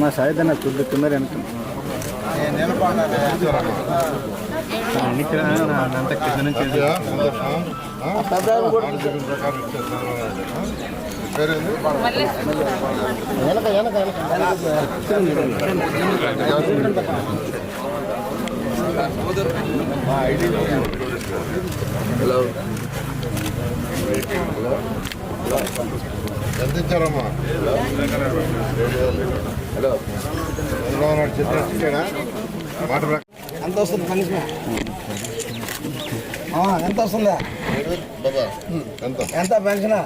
మా సాయిదన్న తుడ్డు కింద అంత కింద నుంచి హలో ఎంత ఇచ్చారమ్మా? హలో మాట ఎంత వస్తుంది కనీసం? ఎంత వస్తుందా? ఎంత పెన్షన్?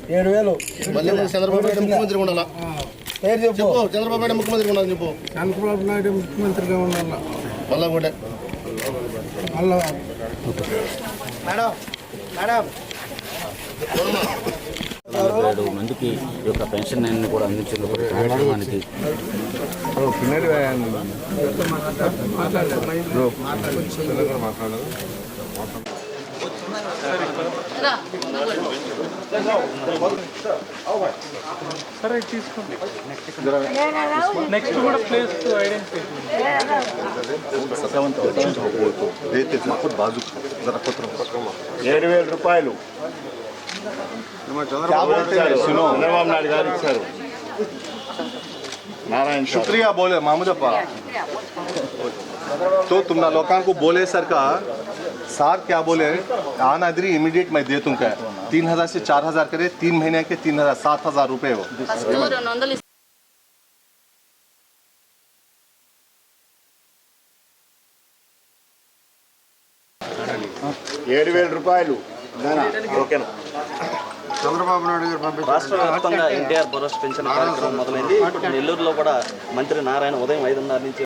7,000. చంద్రబాబు నాయుడు ముఖ్యమంత్రి ఉండాలా? పేరు చెప్పు. చంద్రబాబు నాయుడు ముఖ్యమంత్రి ఉండాలని చెప్పు. చంద్రబాబు నాయుడు ముఖ్యమంత్రిగా ఉండాలా? మళ్ళా కూడా మళ్ళా మేడం మేడం 7 మందికి ఈ యొక్క పెన్షన్ అన్ని కూడా అందించిన కార్యక్రమానికి సరే తీసుకోండి. నెక్స్ట్ కూడా ప్లేస్ రూపాయలు చంద్రబాబు నాయుడు గారు ఇచ్చారు. नारायण शुक्रिया बोले मामूदप्पा तो तुम लोगों को बोले सरकार सार क्या बोले आना इधर इमीडिएट मैं दे दूँ क्या 3,000 से 4,000 करे 3 महीने के 3,000 7,000 रुपये हो 7,000 రూపాయలు ఓకేనా? చంద్రబాబు నాయుడు గారు రాష్ట్ర వ్యాప్తంగా ఎన్టీఆర్ భరోసా పెన్షన్ కార్యక్రమం మొదలైంది. ఇప్పుడు నెల్లూరులో కూడా మంత్రి నారాయణ ఉదయం 5:30 నుంచి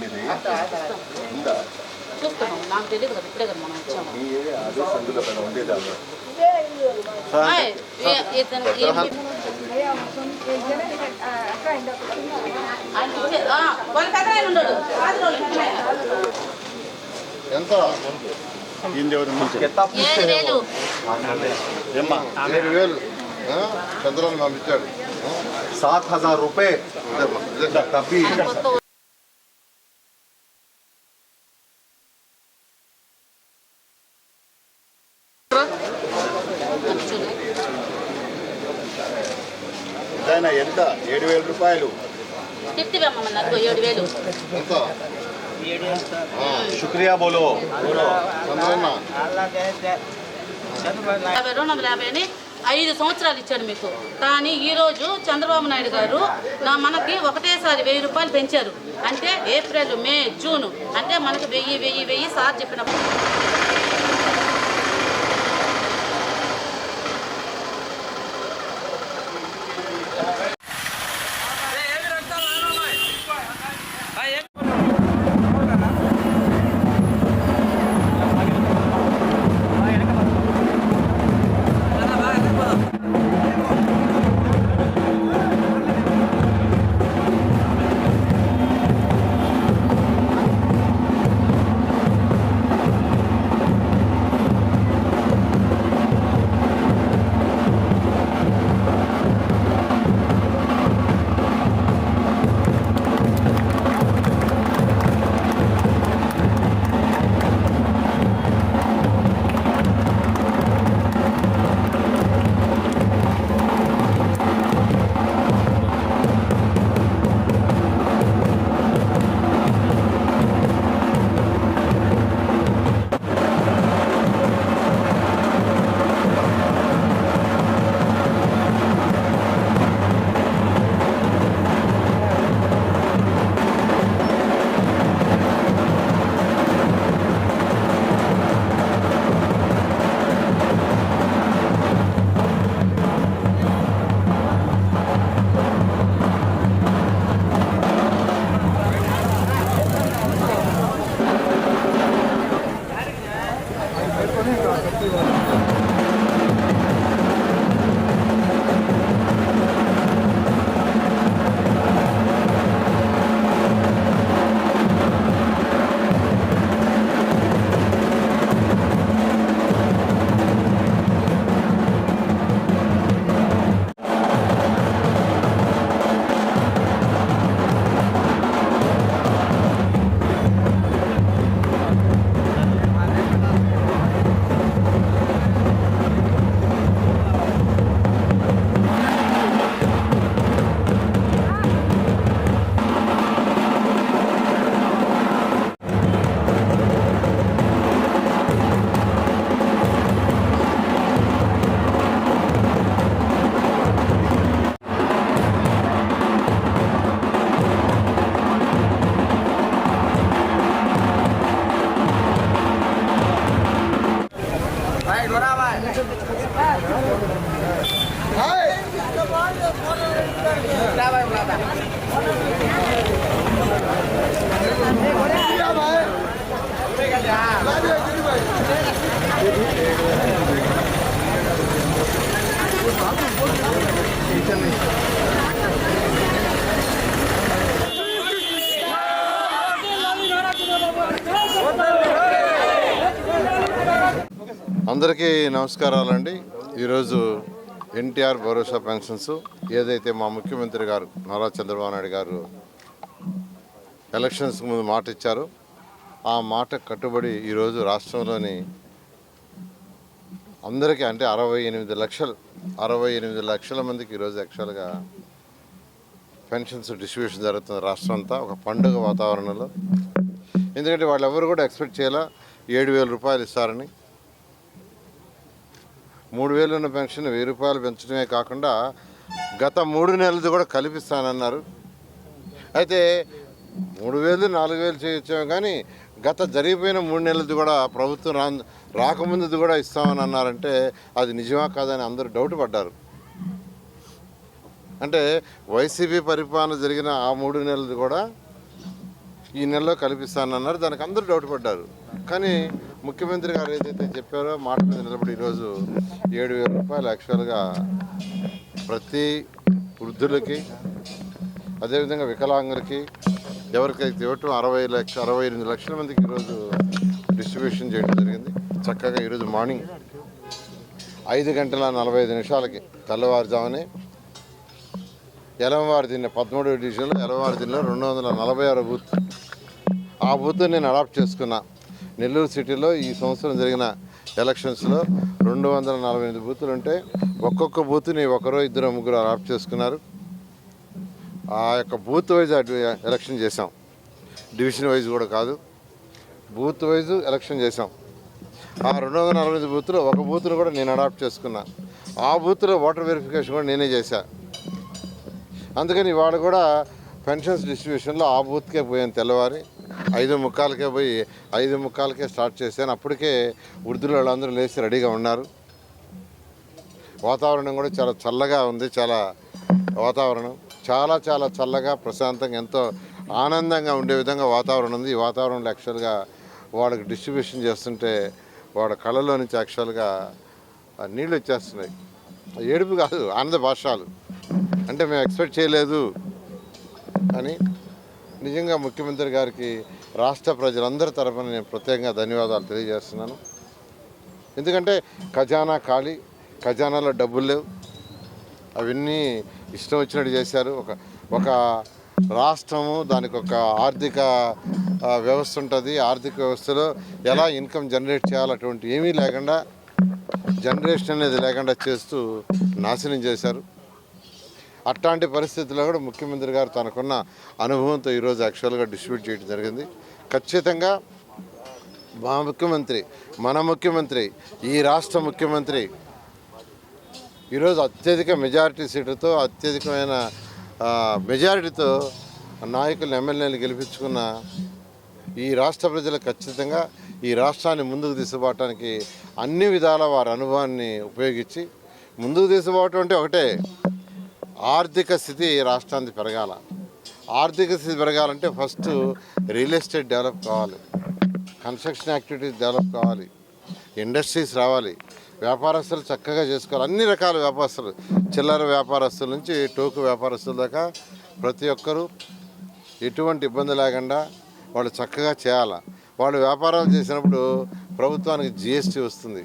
ఎంత 7,000 చంద్రబాబు పంపించాడు 7,000 रुपये तभी ఎంత 7,000 రూపాయలు शुक्रिया बोलो 250 5 సంవత్సరాలు ఇచ్చాడు మీకు. కానీ ఈరోజు చంద్రబాబు నాయుడు గారు మనకి ఒకటేసారి 1,000 రూపాయలు పెంచారు. అంటే ఏప్రిల్ మే జూన్ అంటే మనకు 1000 సార్ చెప్పినప్పుడు అందరికీ నమస్కారాలండి. ఈరోజు ఎన్టీఆర్ భరోసా పెన్షన్స్ ఏదైతే మా ముఖ్యమంత్రి గారు నారా చంద్రబాబు నాయుడు గారు ఎలక్షన్స్ ముందు మాట ఇచ్చారో ఆ మాట కట్టుబడి ఈరోజు రాష్ట్రంలోని అందరికీ అంటే 68 లక్షల మందికి ఈరోజు యాక్చువల్గా పెన్షన్స్ డిస్ట్రిబ్యూషన్ జరుగుతుంది రాష్ట్రం అంతా ఒక పండుగ వాతావరణంలో. ఎందుకంటే వాళ్ళు ఎవరు కూడా ఎక్స్పెక్ట్ చేయాల 7,000 రూపాయలు ఇస్తారని. 3,000 ఉన్న పెన్షన్ 1,000 రూపాయలు పెంచడమే కాకుండా గత 3 నెలలది కూడా కల్పిస్తానన్నారు. అయితే 3,000 4,000 చేయొచ్చాము, కానీ గత జరిగిపోయిన 3 నెలలది కూడా ప్రభుత్వం రాకముందుది కూడా ఇస్తామని అన్నారంటే అది నిజమా కాదని అందరూ డౌట్ పడ్డారు. అంటే వైసీపీ పరిపాలన జరిగిన ఆ 3 నెలలది కూడా ఈ నెలలో కల్పిస్తానన్నారు. దానికి అందరూ డౌట్ పడ్డారు. కానీ ముఖ్యమంత్రి గారు ఏదైతే చెప్పారో మాట మీద నిలబడి ఈరోజు 7,000 రూపాయలు యాక్చువల్గా ప్రతి వృద్ధులకి, అదేవిధంగా వికలాంగులకి ఎవరికైతే ఇవ్వటం 68 లక్షల మందికి ఈరోజు డిస్ట్రిబ్యూషన్ చేయడం జరిగింది. చక్కగా ఈరోజు మార్నింగ్ 5:45 తెల్లవారుజామునే ఎలమవారి దీన్ని 13వ డివిజన్లో ఎలమవారి దీనిలో 246 బూత్, ఆ బూత్ నేను అడాప్ట్ చేసుకున్నా. నెల్లూరు సిటీలో ఈ సంవత్సరం జరిగిన ఎలక్షన్స్లో 248 బూతులు ఉంటే ఒక్కొక్క బూత్ని ఒకరో ఇద్దరు ముగ్గురు అడాప్ట్ చేసుకున్నారు. ఆ యొక్క బూత్ వైజ్ ఎలక్షన్ చేసాం, డివిజన్ వైజ్ కూడా కాదు, బూత్ వైజ్ ఎలక్షన్ చేసాం. ఆ 248 బూత్లో ఒక బూత్ను కూడా నేను అడాప్ట్ చేసుకున్నా. ఆ బూత్లో ఓటర్ వెరిఫికేషన్ కూడా నేనే చేశా. అందుకని ఇవాళ కూడా పెన్షన్స్ డిస్ట్రిబ్యూషన్లో ఆ బూత్కే పోయాను. తెల్లవారి 5:45 పోయి 5:45 స్టార్ట్ చేశాను. అప్పటికే వృద్ధులు వాళ్ళందరూ లేచి రెడీగా ఉన్నారు. వాతావరణం కూడా చాలా చల్లగా ఉంది. వాతావరణం చాలా చల్లగా ప్రశాంతంగా ఎంతో ఆనందంగా ఉండే విధంగా వాతావరణం ఉంది. ఈ వాతావరణంలో యాక్చువల్గా వాళ్ళకి డిస్ట్రిబ్యూషన్ చేస్తుంటే వాళ్ళ కళ్ళలో నుంచి యాక్చువల్గా నీళ్ళు వచ్చేస్తున్నాయి. ఏడుపు కాదు, ఆనంద భాషాలు. అంటే మేము ఎక్స్పెక్ట్ చేయలేదు అని నిజంగా ముఖ్యమంత్రి గారికి రాష్ట్ర ప్రజలందరి తరఫున నేను ప్రత్యేకంగా ధన్యవాదాలు తెలియజేస్తున్నాను. ఎందుకంటే ఖజానా ఖాళీ, ఖజానాలో డబ్బులు లేవు, అవన్నీ ఇష్టం వచ్చినట్టు చేశారు. ఒక రాష్ట్రము దానికి ఒక ఆర్థిక వ్యవస్థ ఉంటుంది. ఆర్థిక వ్యవస్థలో ఎలా ఇన్కమ్ జనరేట్ చేయాలి అటువంటి ఏమీ లేకుండా, జనరేషన్ అనేది లేకుండా చేస్తూ నాశనం చేశారు. అట్లాంటి పరిస్థితుల్లో కూడా ముఖ్యమంత్రి గారు తనకున్న అనుభవంతో ఈరోజు యాక్చువల్గా డిస్ట్రిబ్యూట్ చేయడం జరిగింది. ఖచ్చితంగా మన ముఖ్యమంత్రి ఈ రాష్ట్ర ముఖ్యమంత్రి ఈరోజు అత్యధిక మెజారిటీ సీట్లతో, అత్యధికమైన మెజారిటీతో నాయకులు ఎమ్మెల్యేలు గెలిపించుకున్న ఈ రాష్ట్ర ప్రజలు ఖచ్చితంగా ఈ రాష్ట్రాన్ని ముందుకు తీసుకుపోవటానికి అన్ని విధాల వారి అనుభవాన్ని ఉపయోగించి ముందుకు తీసుకుపోవటం అంటే ఒకటే, ఆర్థిక స్థితి రాష్ట్రానికి పెరగాల. ఆర్థిక స్థితి పెరగాలంటే ఫస్ట్ రియల్ ఎస్టేట్ డెవలప్ కావాలి, కన్స్ట్రక్షన్ యాక్టివిటీస్ డెవలప్ కావాలి, ఇండస్ట్రీస్ రావాలి, వ్యాపారస్తులు చక్కగా చేసుకోవాలి. అన్ని రకాల వ్యాపారస్తులు, చిల్లర వ్యాపారస్తుల నుంచి టోకు వ్యాపారస్తుల దాకా ప్రతి ఒక్కరూ ఎటువంటి ఇబ్బంది లేకుండా వాళ్ళు చక్కగా చేయాలి. వాళ్ళు వ్యాపారాలు చేసినప్పుడు ప్రభుత్వానికి జిఎస్టీ వస్తుంది,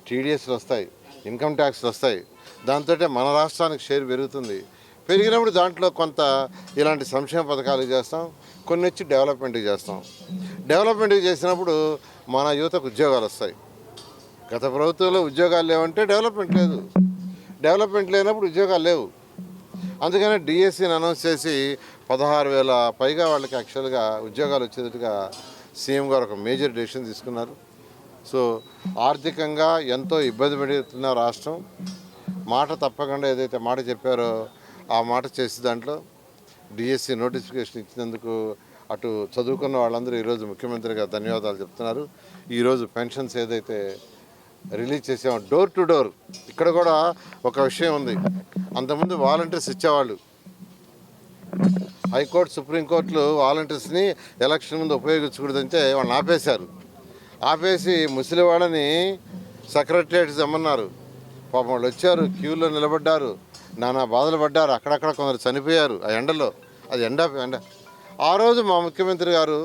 టీడీఎస్లు వస్తాయి, ఇన్కమ్ ట్యాక్స్లు వస్తాయి. దాంతో మన రాష్ట్రానికి షేర్ పెరుగుతుంది. పెరిగినప్పుడు దాంట్లో కొంత ఇలాంటి సంక్షేమ పథకాలు చేస్తాం, కొన్ని వచ్చి డెవలప్మెంట్కి చేస్తాం. డెవలప్మెంట్కి చేసినప్పుడు మన యువతకు ఉద్యోగాలు వస్తాయి. గత ప్రభుత్వంలో ఉద్యోగాలు లేవంటే డెవలప్మెంట్ లేదు, డెవలప్మెంట్ లేనప్పుడు ఉద్యోగాలు లేవు. అందుకనే డిఎస్సిని అనౌన్స్ చేసి 16,000 పైగా వాళ్ళకి యాక్చువల్గా ఉద్యోగాలు వచ్చేటట్టుగా సీఎం గారు ఒక మేజర్ డెసిషన్ తీసుకున్నారు. సో ఆర్థికంగా ఎంతో ఇబ్బంది పడుతున్న రాష్ట్రం మాట తప్పకుండా ఏదైతే మాట చెప్పారో ఆ మాట చేసి దాంట్లో డిఎస్సి నోటిఫికేషన్ ఇచ్చినందుకు అటు చదువుకున్న వాళ్ళందరూ ఈరోజు ముఖ్యమంత్రిగా ధన్యవాదాలు చెప్తున్నారు. ఈరోజు పెన్షన్స్ ఏదైతే రిలీజ్ చేసాము డోర్ టు డోర్. ఇక్కడ కూడా ఒక విషయం ఉంది, అంతకుముందు వాలంటీర్స్ ఇచ్చేవాళ్ళు. హైకోర్టు సుప్రీంకోర్టులు వాలంటీర్స్ని ఎలక్షన్ ముందు ఉపయోగించకూడదంటే వాళ్ళని ఆపేశారు. ఆపేసి ముసలి వాళ్ళని సెక్రటరియట్స్ తెమ్మన్నారు. పాపం వాళ్ళు వచ్చారు, క్యూలో నిలబడ్డారు, నానా బాధలు పడ్డారు. అక్కడక్కడ కొందరు చనిపోయారు ఆ ఎండలో. అది ఎండ. ఆ రోజు మా ముఖ్యమంత్రి గారు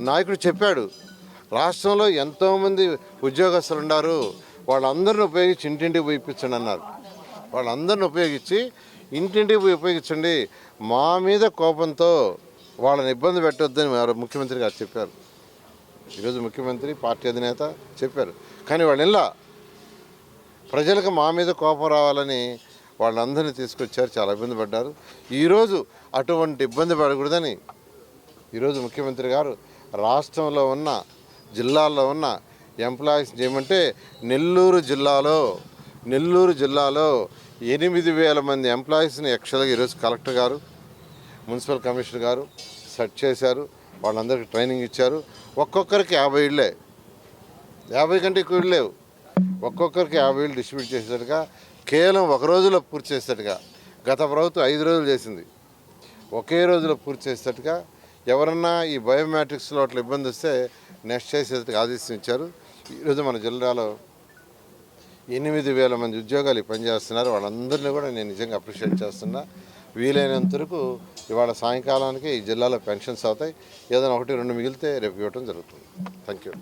నాయకుడు చెప్పాడు, రాష్ట్రంలో ఎంతోమంది ఉద్యోగస్తులు ఉన్నారు, వాళ్ళందరిని ఉపయోగించి ఇంటింటికి పోయి ఇప్పించండి అన్నారు. వాళ్ళందరిని ఉపయోగించి ఇంటింటికి పోయి ఉపయోగించండి, మా మీద కోపంతో వాళ్ళని ఇబ్బంది పెట్టొద్దని ముఖ్యమంత్రి గారు చెప్పారు. ఈరోజు ముఖ్యమంత్రి పార్టీ అధినేత చెప్పారు, కానీ వాళ్ళు ఇలా ప్రజలకు మా మీద కోపం రావాలని వాళ్ళందరినీ తీసుకొచ్చారు, చాలా ఇబ్బంది పడ్డారు. ఈరోజు అటువంటి ఇబ్బంది పడకూడదని ఈరోజు ముఖ్యమంత్రి గారు రాష్ట్రంలో ఉన్న జిల్లాల్లో ఉన్న ఎంప్లాయీస్ చేయమంటే నెల్లూరు జిల్లాలో 8,000 మంది ఎంప్లాయీస్ని యాక్చువల్గా ఈరోజు కలెక్టర్ గారు, మున్సిపల్ కమిషనర్ గారు సెట్ చేశారు. వాళ్ళందరికీ ట్రైనింగ్ ఇచ్చారు. ఒక్కొక్కరికి 50 ఇళ్ళే, 50 కంటే ఎక్కువ ఇళ్ళు లేవు. ఒక్కొక్కరికి 50 ఇళ్ళు డిస్ట్రిబ్యూట్ చేసేట్టుగా, కేవలం ఒక రోజులో పూర్తి చేసేట్టుగా. గత ప్రభుత్వం 5 రోజులు చేసింది, ఒకే రోజులో పూర్తి చేసేట్టుగా. ఎవరన్నా ఈ బయోమెట్రిక్స్లో అట్లా ఇబ్బంది వస్తే నెక్స్ట్ చేసేట్టుగా ఆదేశం ఇచ్చారు. ఈరోజు మన జిల్లాలో 8,000 మంది ఉద్యోగాలు పనిచేస్తున్నారు. వాళ్ళందరినీ కూడా నేను నిజంగా అప్రిషియేట్ చేస్తున్నా. వీలైనంత వరకు ఇవాళ సాయంకాలానికి ఈ జిల్లాలో పెన్షన్స్ అవుతాయి. ఏదైనా 1-2 మిగిలితే రేపు ఇవ్వడం జరుగుతుంది. Thank you.